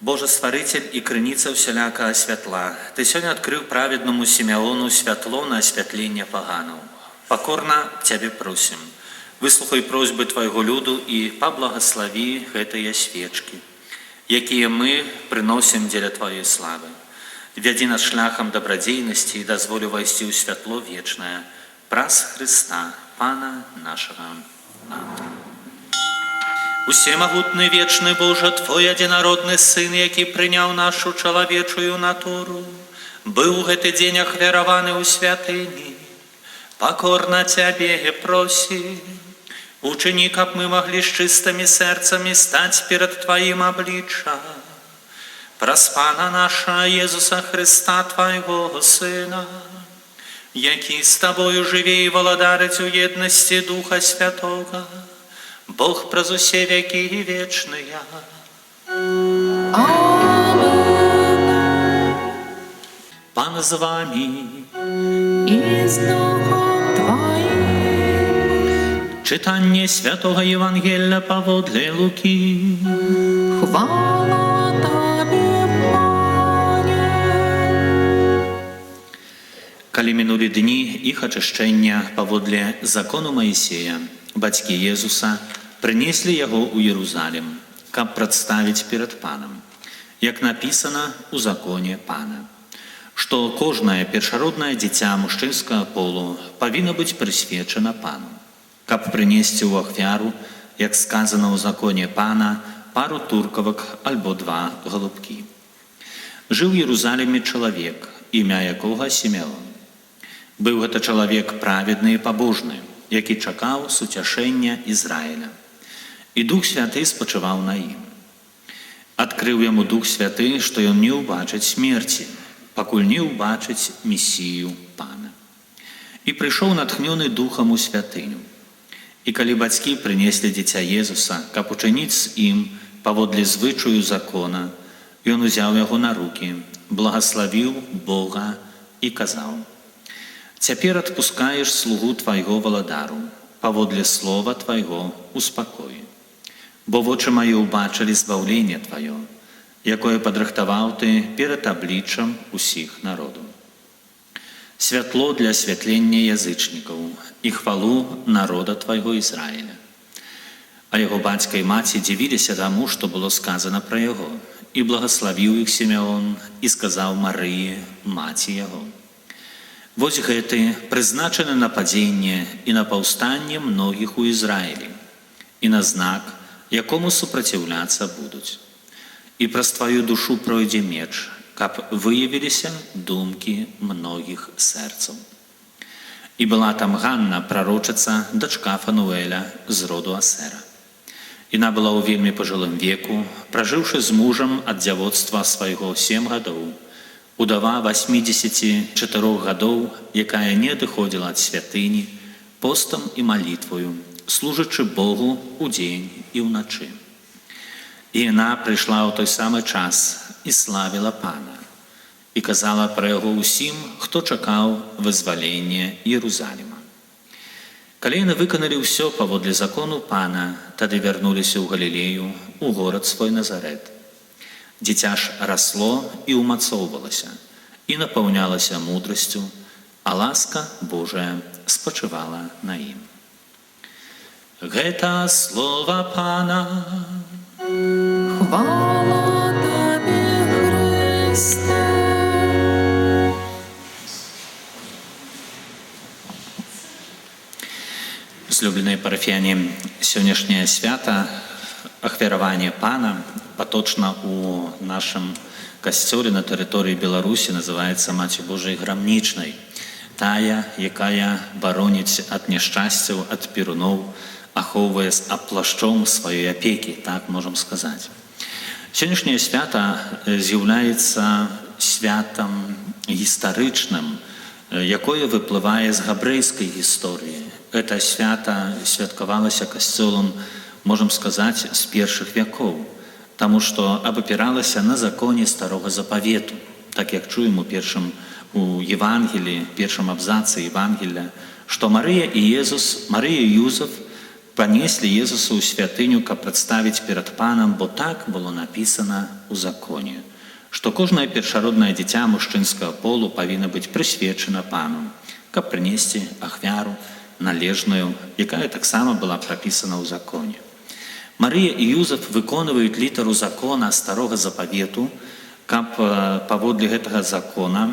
Боже Стваритель и крыніца ўсялякага святла, Ты сёння адкрыў праведнаму Сімеону святло на асвятленне паганаў. Пакорна Цябе просім, выслухай просьбы Твайго люду і паблагаславі гэтыя свечкі, якія мы прыносім дзеля Тваёй славы. Вядзі нас шляхам дабрадзейнасці і дазволь увайсці ў святло вечнае праз Хрыста, Пана нашага. Амінь. Усемагутны вечны Божа, Твой адзінародны Сын, які прыняў нашу чалавечую натуру, быў гэты дзень ахвяраваны ў святыні. Пакорна Цябе просім, учыні, каб мы маглі з чыстымі сэрцамі стаць перад Тваім абліччам. Праз Пана наша Езуса Хрыста, Твайго Сына, які з Табою жыве і валадарыць у еднасці Духа Святога, Бог праз усе векі і вечныя. Амінь. Пан з вами. І з Духом Твоїм. Читання Святого Євангелія паводле Луки. Хвала Тобі, Пане. Калі мінулі дні іх ачышчэння паводле закону Маісея, бацькі Езуса прынеслі яго ў Єрусалім, каб прадставіць перад Панам, як напісана ў законе Пана, што кожнае першароднае дзіця мужчынскага полу павінна быць прысвечана Пану, каб прынесці ў ахвяру, як сказана ў законе Пана, пару туркавак альбо 2 галубкі. Жыў у Єрусаліме чалавек, імя якога Сімеон. Быў гэта чалавек праведны і пабожны, які чакаў суцяшэння Ізраіля. І Дух Святы спачываў на ім. Адкрыў яму Дух Святы, што ён не ўбачыць смерці, пакуль не ўбачыць Месію Пана. І прыйшоў натхнёны Духам у святыню. І калі бацькі прынеслі дзіця Езуса, каб учыніць з ім паводле звычаю закона, ён узяў яго на рукі, благаславіў Бога і казаў: «Цяпер адпускаеш слугу Твайго валадару, паводле слова Твайго у спакоі. Бо вочы мае ўбачылі збаўленне Тваё, якое падрыхтаваў Ты перад абліччам усіх народаў. Святло для асвятлення язычнікаў і хвалу народа Твайго Ізраіля». А яго бацька і маці дзівіліся таму, што было сказана пра яго, і благаславіў іх Сімеон і сказаў Марыі, маці яго: «Вось гэты прызначаны на падзенне і на паўстанне многіх у Ізраілі, і на знак, якому супраціўляцца будуць. І праз тваю душу пройдзе меч, каб выявіліся думкі многіх сэрцаў». І была там Ганна, прарочыца, дачка Фануэля з роду Асера. Яна была ў вельмі пажылым веку, пражыўшы з мужам ад дзявоцтва свайго 7 гадоў, удава 84 гадоў, якая не адыходзіла ад святыні, постам і малітваю, служачы Богу ўдзень і ўначы. І яна прыйшла ў той самы час і славіла Пана, і казала пра яго ўсім, хто чакаў вызвалення Єрусаліма. Калі яны выканалі ўсё паводле закону Пана, тады вярнуліся ў Галілею, у горад свой Назарэт. Дзіця ж расло і ўмацоўвалася, і напаўнялася мудрасцю, а ласка Божая спачывала на ім. Гэта слова Пана. Хвала Тобі, Христе. Злюбленыя парафіяне, сённяшняе свята, ахвяраванне Пана, паточна у нашым касцёле на тэрыторыі Беларусі называецца Маці Божай Грамнічнай, тая, якая бароніць ад няшчасцяў, ад перуноў, ахоўвае плашчом сваёй апекі, так можам сказаць. Сённяшняе свята з'яўляецца святам гістарычным, якое выплывае з габрэйскай гісторыі. Гэта свята святкавалася касцёлам, можам сказаць, з першых вякоў, таму што абапіралася на законе Старога Запавету, так як чуем у Евангеліі, першым абзацы Евангелія, што Марыя і Езус, Марыя і Юзеф панеслі Езуса ў святыню, каб прадставіць перад панам, бо так было напісана ў законе, што кожнае першароднае дзіця мужчынскага полу павінна быць прысвечана пану, каб прынесці ахвяру належную, якая таксама была прапісана ў законе. Марыя і Юзеф выконваюць літару закона старога запавету, каб паводле гэтага закона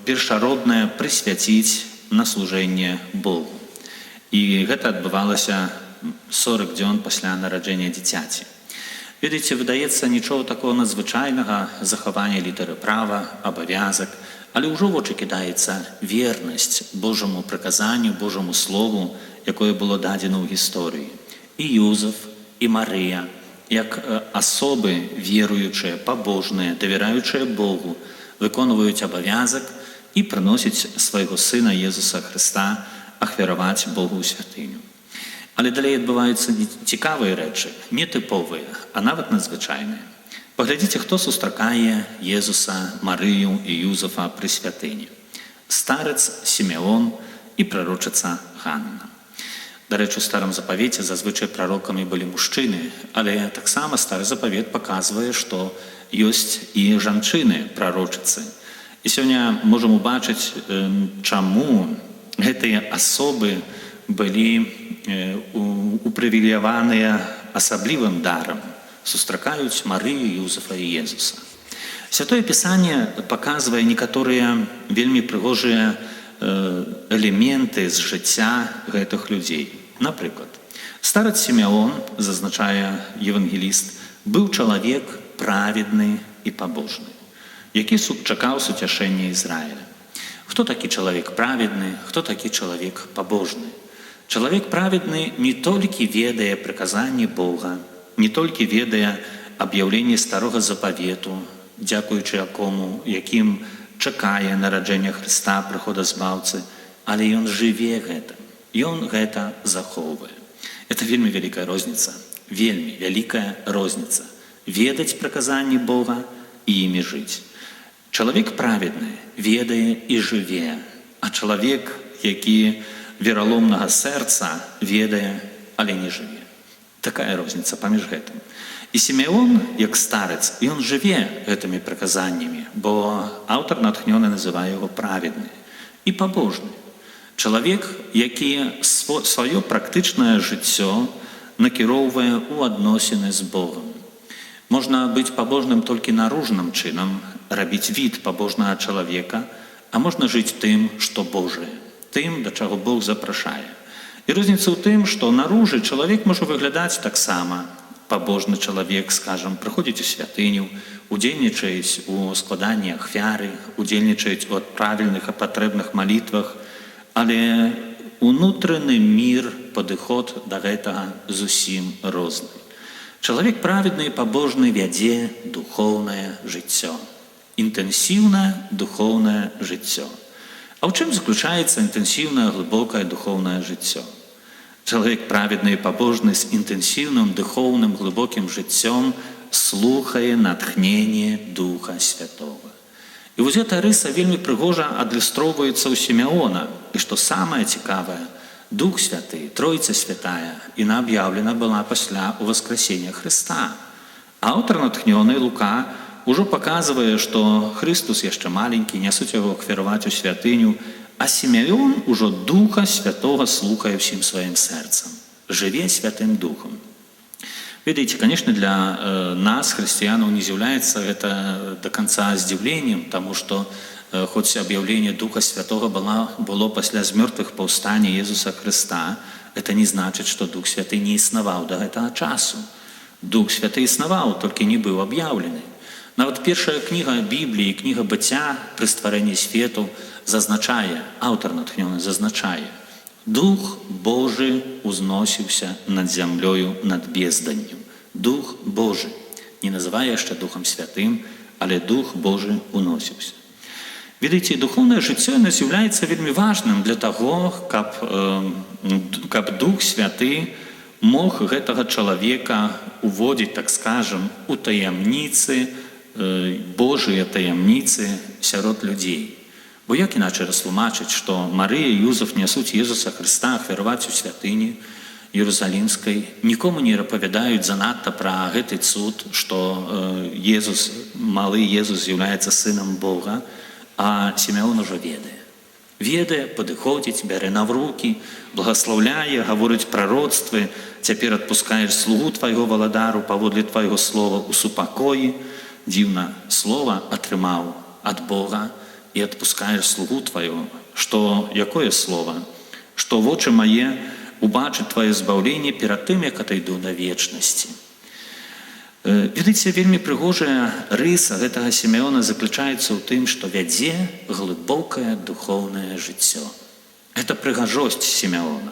першароднае прысвяціць на служэнне Богу. І гэта адбывалася 40 дзён пасля нараджэння дзіцяці. Ведаеце, выдаецца нічого такого надзвычайнага, захавання літары права, абавязак, але ўжо в очі кідаецца вернасць Божаму прыказанню, Божаму слову, якое было дадзена ў гісторыі. І Юзеф, і Марыя, як асобы веруючыя, пабожныя, давяраючыя Богу, выконваюць абавязак і прыносяць свайго сына Езуса Хрыста ахвяраваць Богу ў святыню. Але далей адбываюцца цікавыя рэчы, нетыповыя, а нават надзвычайныя. Паглядзіце, хто сустракае Езуса, Марыю і Юзефа пры святыні. Старец Сімеон і прарочыца Ганна. Дарэчы, у старым запавеце зазвычай прарокамі былі мужчыны, але таксама стары запавет паказвае, што ёсць і жанчыны прарочыцы. І сёння можам убачыць, чаму гэтыя асобы былі упрывілеяваныя асаблівым дарам, сустракаюць Марыю, Юзефа і Езуса. Святое Пісанне паказвае некаторыя вельмі прыгожыя элементы з жыцця гэтых людзей. Напрыклад, старец Сімеон, зазначае евангеліст, быў чалавек праведны і пабожны, які чакаў суцяшэння Ізраіля. Хто такі чалавек праведны, хто такі чалавек пабожны? Чалавек праведны не толькі ведае прыказанні Бога, не толькі ведае аб'яўленне старога запавету, дзякуючы якім чакае нараджэння Хрыста, прыхода збаўцы, але ён жыве гэтым, ён гэта захоўвае. Это вельмі вялікая розніца, вельмі вялікая розніца. Ведаць прыказанні Бога і імі жыць. Чалавек праведны ведае і жыве, а чалавек, які вераломнага сэрца, ведае, але не жыве. Такая розніца паміж гэтым. І Сімеон, як старец, ён жыве гэтымі прыказаннямі, бо аўтар натхнёны называе яго праведны і пабожны. Чалавек, які сваё практычнае жыццё накіроўвае ў адносіны з Богом. Можна быць пабожным толькі наружным чынам, рабіць від пабожнага чалавека, а можна жыць тым, што Божае, тым, да чаго Бог запрашае. І розніца ў тым, што наружы чалавек можа выглядаць таксама. Пабожны чалавек, скажам, прыходзіць у святыню, удзельнічаюць у складанні ахвяры, удзельнічаюць у правільных і патрэбных малітвах, але унутраны мір, падыход да гэтага зусім розны. Чалавек праведны і пабожны вядзе духоўнае жыццё, інтэнсіўнае духоўнае жыццё. А ў чым заключаецца інтэнсіўнае глыбокае духоўнае жыццё? Чалавек праведны і пабожны з інтэнсіўным духоўным глыбокім жыццём слухае натхненне Духа Святога. І вось эта рыса вельмі прыгожа адлюстроўваецца ў Сімеона. І што самае цікавае, Дух Святы, Тройца Святая, іна аб'яўлена была пасля ўваскрасення Хрыста. Аўтар натхнёны Лука ўжо паказвае, што Хрыстус яшчэ маленькі, нясуць яго ахвяраваць у святыню, а Сімеон ужо Духа Святога слухае ўсім сваім сэрцам, жыве Святым Духом. Ведаеце, конечно, для нас, хрысціянаў, не з'яўляецца гэта до конца здзіўленнем, таму што хоць аб'яўленне Духа Святога было пасля з мёртвых паўстання Езуса Хрыста, это не значыць, што Дух Святы не існаваў да гэтага часу. Дух Святы існаваў, толькі не быў аб'яўлены. Нават першая кніга Бібліі, кніга быцця пры стварэнні свету зазначае, аўтар натхнёны зазначае: Дух Божы узносіўся над зямлёю, над безданню. Дух Божы. Не называе яшчэ Духам Святым, але Дух Божы уносіўся. Ведаеце, духоўнае жыццё з'яўляецца вельмі важным для таго, каб Дух Святы мог гэтага чалавека уводзіць, так скажам, у таямніцы, Божыя таямніцы сярод людзей. Бо як іначай растлумачыць, што Марыя і Юзеф нясуць Езуса Хрыста ахвяраваць у святыні, Иерусалимской никому не распавядаюць занадта пра гэты цуд, што Езус, малы Езус з'яўляецца сынам Бога, а Сімеон ужо ведае. Ведае, падыходзіць, бярэ на рукі, благаслаўляе, гаворыць прароцтвы, цяпер адпускаеш слугу твайго валадару паводле твайго слова ў супакоі. Дзіўна, слова атрымаў ад Бога і адпускаеш слугу твайго. Што, якое слова? Што вочы мае убачыць твоё збаўленне перад тым, як атайду да вечнасці. Ведаеце, вельмі прыгожая рыса гэтага Сімеона заключаецца ў тым, што вядзе глыбокае духоўнае жыццё. Гэта прыгажосць Сімеона.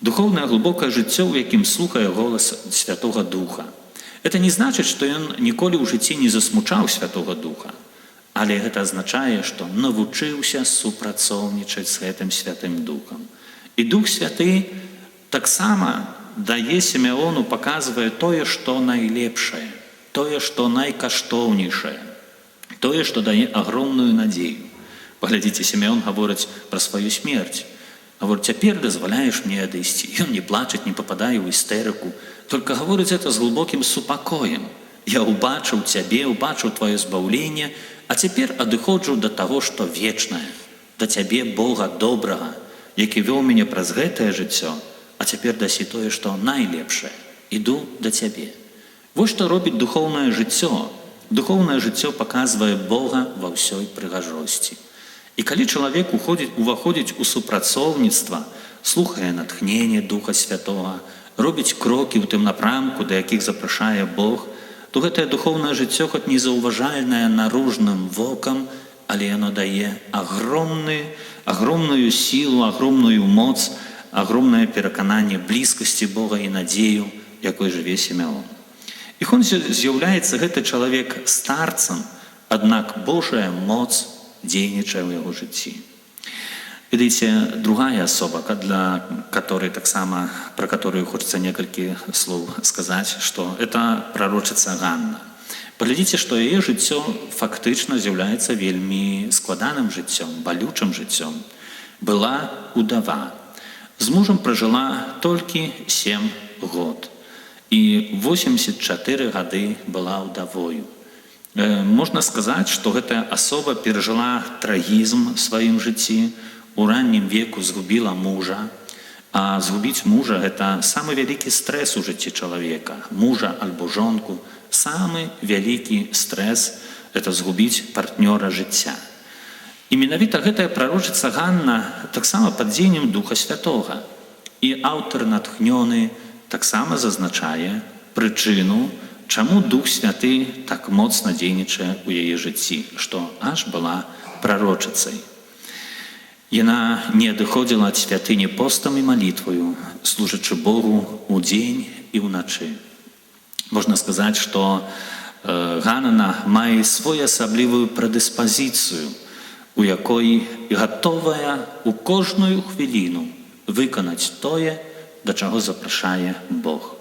Духоўнае глыбокае жыццё, у якім слухае голас Святога Духа. Это не значыць, што ён ніколі ў жыцці не засмучаў Святога Духа, але гэта азначае, што навучыўся супрацоўнічаць з гэтым Святым Духам. І Дух Святы таксама дае Сімеону, паказвае тое, што найлепшае, тое, што найкаштоўнейшае, тое, што дае агромную надзею. Паглядзіце, Сімеон гаворыць пра сваю смерць. Гаворыць, цяпер дазваляеш мне адысці. Ён не плачаць, не пападае ў істэрыку, толькі гаворыць гэта з глыбокім супакоем. Я убачыў цябе, убачыў твоё збаўленне, а цяпер адыходжу да таго, што вечнае, да цябе, Бога добрага, які вёў мяне праз гэтае жыццё, а цяпер дасі тое, што найлепшае. Іду да цябе. Вось што робіць духоўнае жыццё. Духоўнае жыццё паказвае Бога ва ўсёй прыгажосці. І калі чалавек уваходзіць у супрацоўніцтва, слухае натхненне Духа Святога, робіць крокі ў тым напрамку, да якіх запрашае Бог, то гэтае духоўнае жыццё, хоць незаўважальнае наружным вокам, але яно дае агромную сілу, агромную моц, агромнае перакананне блізкасці Бога і надзею, якой жыве Сімеон. І хон з'яўляецца гэты чалавек старцам, аднак Божая моц дзейнічае ў яго жыцці. Ведаеце, другая асоба, про которую хочется некалькі слоў сказаць, што это прарочыца Ганна. Паглядзіце, што яе жыццё фактычна з'яўляецца вельмі складаным жыццём, балючым жыццём. Была удава. З мужам пражыла толькі 7 год. І 84 гады была ўдавою. Можна сказаць, што гэтая асоба перажыла трагізм ў сваім жыцці, у раннім веку згубіла мужа, а згубіць мужа – гэта самы вялікі стрэс у жыцці чалавека. Мужа альбо жонку – самы вялікі стрэс – гэта згубіць партнёра жыцця. І менавіта гэтая прарочыца Ганна таксама пад дзеяннем Духа Святога. І аўтар натхнёны таксама зазначае прычыну, чаму Дух Святы так моцна дзейнічае ў яе жыцці, што аж была прарочыцай. Яна не адыходзіла ад святыні постам і малітваю, служачы Богу ў дзень і ўначы. Можна сказаць, што Ганна мае своеасаблівую прадыспазіцыю, у якой гатовая у кожную хвіліну выканаць тое, да чаго запрашае Бог.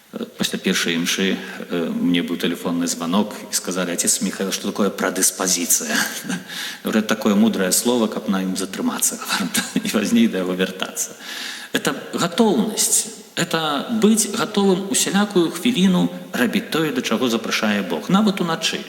Пасля першай імшы мне быў тэлефонны званок і сказалі: «Отец Михаил, што такое прадыспазіцыя?» Гэта такое мудрае слово, каб на ім затрымацца і пазней да яго вяртацца. Это гатоўнасць. Это быць гатовым усялякую хвіліну рабіць тое, да чаго запрашае Бог, нават уначы.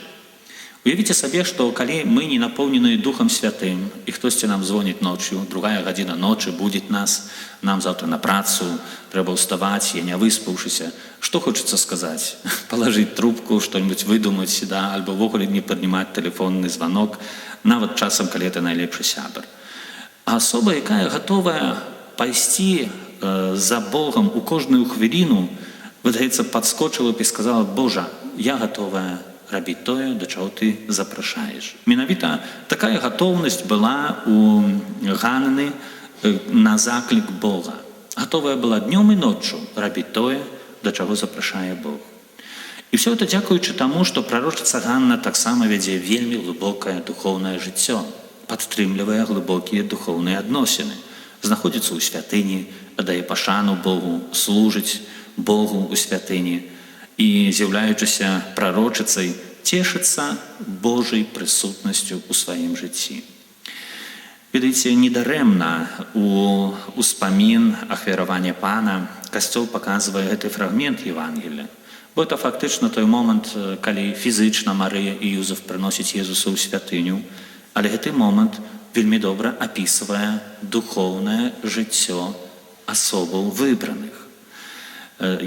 Уявіце сабе, што калі мы не напоўненыя Духам Святым, і хтосьці нам звоніць ночью, 2 гадзіна ночы будзіць нас, нам заўтра на працу, трэба ўставаць, я не выспаўшыся, што хочацца сказаць? Палажыць трубку, што-нибудь выдумаць, да, альбо ввогуле не паднімаць тэлефонны званок, нават часам, калі это найлепшы сябар. А асоба, якая гатовая пайсці за Богом у кожную хвіліну, выдаецца, падскочыла б і сказала: «Божа, я гатовая рабіць тое, да чаго ты запрашаеш». Менавіта такая гатоўнасць была у Ганны на заклік Бога. Гатовая была днём і ноччу рабіць тое, да чаго запрашае Бог. І все это дзякуючы таму, што прарочыца Ганна таксама вядзе вельмі глыбокае духоўнае жыццё, падтрымлівае глыбокія духоўныя адносіны, знаходзіцца ў святыні, аддае пашану Богу, служыць Богу ў святыні, і, з'яўляючыся прарочыцай, цешыцца Божай прысутнасцю ў сваім жыцці. Ведаеце, недарэмна у ўспамін ахвяравання Пана Касцёл паказвае гэты фрагмент Евангелія. Бо это фактычна той момант, калі фізычна Марыя і Юзеф прыносяць Езуса ў святыню, але гэты момант вельмі добра апісвае духоўнае жыццё асобаў выбраных.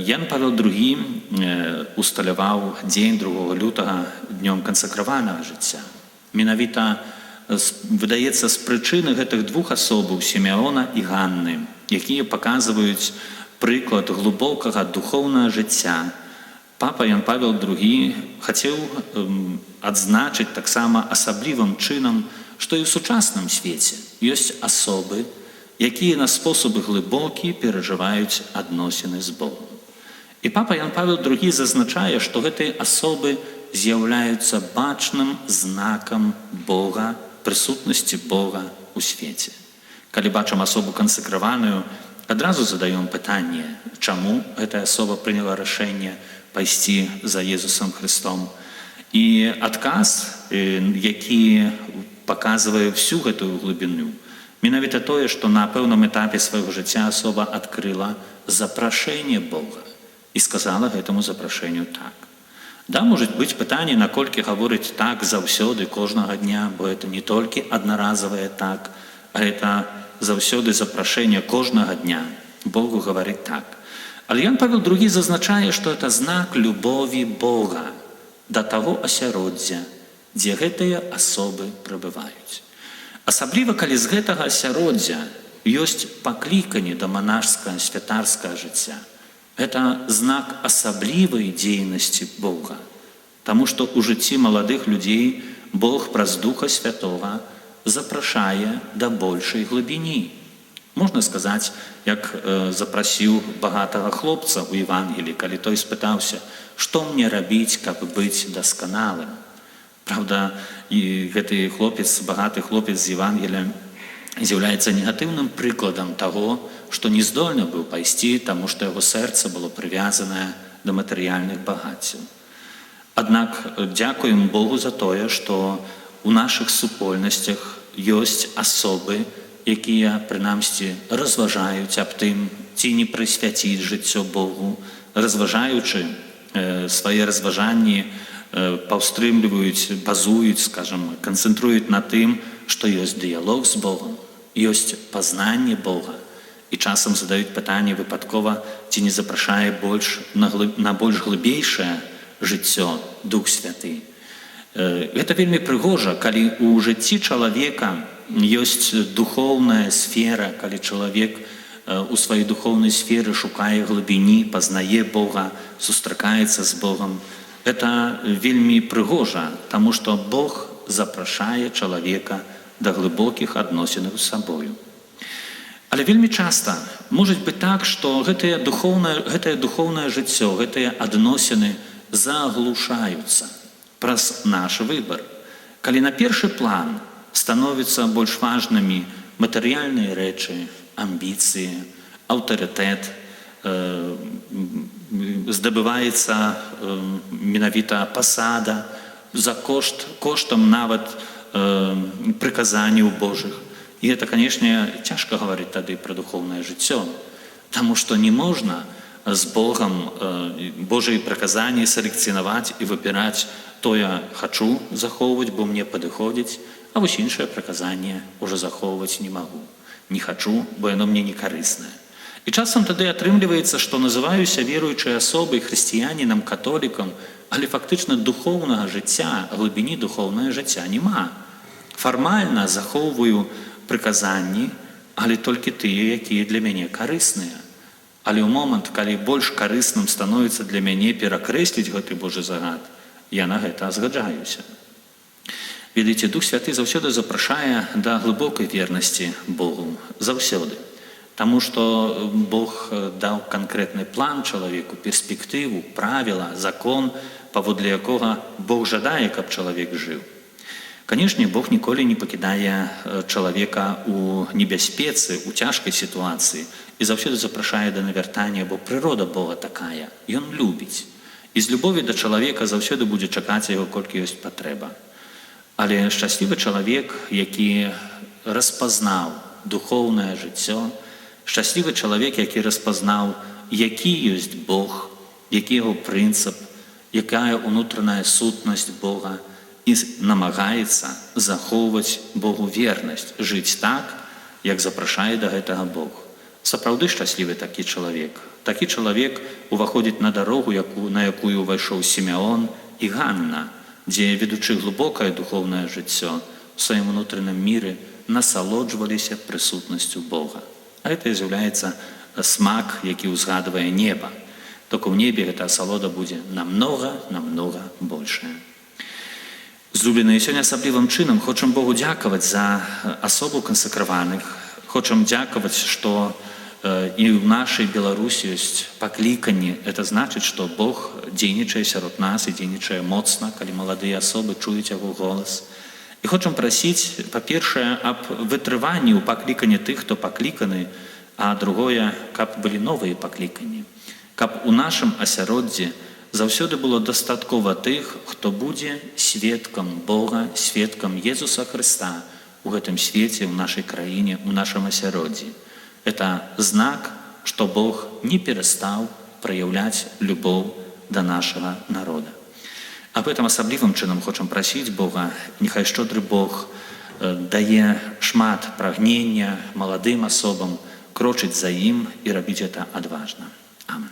Ян Павел II усталяваў дзень 2 лютага днём кансакраванага жыцця. Менавіта, выдаецца, з прычыны гэтых двух асобаў, Сімеона і Ганны, якія паказваюць прыклад глыбокага духоўнага жыцця, папа Ян Павел II хацеў адзначыць таксама асаблівым чынам, што і ў сучасным свеце ёсць асобы, якія на способы глыбокі перажываюць адносіны з Богом. І папа Ян Павел II зазначае, што гэтыя асобы з'яўляюцца бачным знакам Бога, прысутнасці Бога ў свеце. Калі бачым асобу кансакраваную, адразу задаём пытанне, чаму гэтая асоба прыняла рашэнне пайсці за Езусам Христом. І адказ, які паказвае всю гэтую глыбіню, менавіта тое, што на пэўным этапе свайго жыцця асоба адкрыла запрашэнне Бога і сказала гэтаму запрашэнню так. Да, можа быць пытанне, наколькі гаворыць так заўсёды, кожнага дня, бо это не толькі аднаразавае так, а это заўсёды запрашэнне кожнага дня. Богу гаварыць так. Але Ян Павел II зазначае, што это знак любові Бога да таго асяроддзя, дзе гэтыя асобы прабываюць. Асабліва, калі з гэтага асяроддзя ёсць пакліканне да манашскага, святарскага жыцця. Это знак асаблівай дзейнасці Бога, таму што ў жыцці маладых людзей Бог праз Духа Святога запрашае да большай глыбіні. Можна сказаць, як запрасіў багатага хлопца ў Евангеліі, калі той спытаўся, што мне рабіць, каб быць дасканалым. Правда, і гэты хлопец, багаты хлопец з Евангелія, з'яўляецца негатыўным прыкладам таго, што не здольны быў пайсці, таму што яго сэрца было прывязанае да матэрыяльных багаццяў. Аднак дзякуем Богу за тое, што ў нашых супольнасцях ёсць асобы, якія, прынамсі, разважаюць аб тым, ці не прысвяціць жыццё Богу, разважаючы свае разважанні, паўстрымліваюць, базуюць, скажам, канцэнтруюць на тым, што ёсць дыялог з Богом, ёсць пазнанне Бога. І часам задаюць пытанне выпадкова, ці не запрашае на больш глыбейшае жыццё Дух Святы. Гэта вельмі прыгожа, калі ў жыцці чалавека ёсць духоўная сфера, калі чалавек у сваёй духоўнай сферы шукае глыбіні, пазнае Бога, сустракаецца з Богом. Это вельмі прыгожа, таму што Бог запрашае чалавека да глыбокіх адносінаў з сабою. Але вельмі часта можа быць так, што гэтае духоўнае жыццё, гэтыя адносіны заглушаюцца праз наш выбар. Калі на першы план становяцца больш важнымі матэрыяльныя рэчы, амбіцыі, аўтарытэт, здабываецца менавіта пасада за коштам нават прыказанняў Божых. І это, канешне, цяжка гаварыць тады пра духоўнае жыццё, таму што не можна з Богам Божыя прыказанні селекцыянаваць і выбіраць тое хачу захоўваць, бо мне падыходзіць, а вось іншае прыказанне ўжо захоўваць не магу. Не хачу, бо яно мне не карыснае. І часам тады атрымліваецца, што называюся веруючай асобай, хрысціянінам, католікам, але фактычна духоўнага жыцця, глыбіні духоўнага жыцця няма. Фармальна захоўваю прыказанні, але толькі тыя, якія для мяне карысныя. Але ў момант, калі больш карысным становіцца для мяне перакрэсліць гэты Божы загад, я на гэта згаджаюся. Ведаеце, Дух Святы заўсёды запрашае да глыбокай вернасці Богу. Заўсёды. Таму што Бог даў канкрэтны план чалавеку, перспектыву, правіла, закон, паводле якога Бог жадае, каб чалавек жыў. Канешне, Бог ніколі не пакідае чалавека ў небяспецы, у цяжкай сітуацыі і заўсёды запрашае да навяртання, бо прырода Бога такая. Ён любіць. І з любові да чалавека заўсёды будзе чакаць яго, колькі ёсць патрэба. Але шчаслівы чалавек, які распазнаў духоўнае жыццё, шчаслівы чалавек, які распазнаў, які ёсць Бог, які яго прынцып, якая ўнутраная сутнасць Бога, і намагаецца захоўваць Богу вернасць, жыць так, як запрашае да гэтага Бог. Сапраўды шчаслівы такі чалавек. Такі чалавек уваходзіць на дарогу, на якую ўвайшоў Сімеон і Ганна, дзе, ведучы глыбокае духоўнае жыццё, у сваім унутраным міры насалоджваліся прысутнасцю Бога. А гэта і з'яўляецца смак, які ўзгадвае неба. Толькі ў небе гэта асалода будзе намнога большая. Злюбленыя, сёння асаблівым чынам хочам Богу дзякаваць за асобу кансакраваных. Хочам дзякаваць, што і ў нашай Беларусі ёсць пакліканні. Это значыць, што Бог дзейнічае сярод нас і дзейнічае моцна, калі маладыя асобы чуюць яго голас. І хочам прасіць, па-першае, аб вытрыванні ў пакліканні тых, хто пакліканы, а другое, каб былі новыя пакліканні. Каб у нашым асяроддзі заўсёды было дастаткова тых, хто будзе сведкам Бога, сведкам Езуса Хрыста у гэтым свеце, у нашай краіне, у нашым асяроддзі. Это знак, што Бог не перастаў праяўляць любоў да нашага народа. Аб гэтым асаблівым чынам хочам прасіць Бога, няхай шчодры Бог дае шмат прагнення маладым асобам крочыць за ім і рабіць гэта адважна. Амен.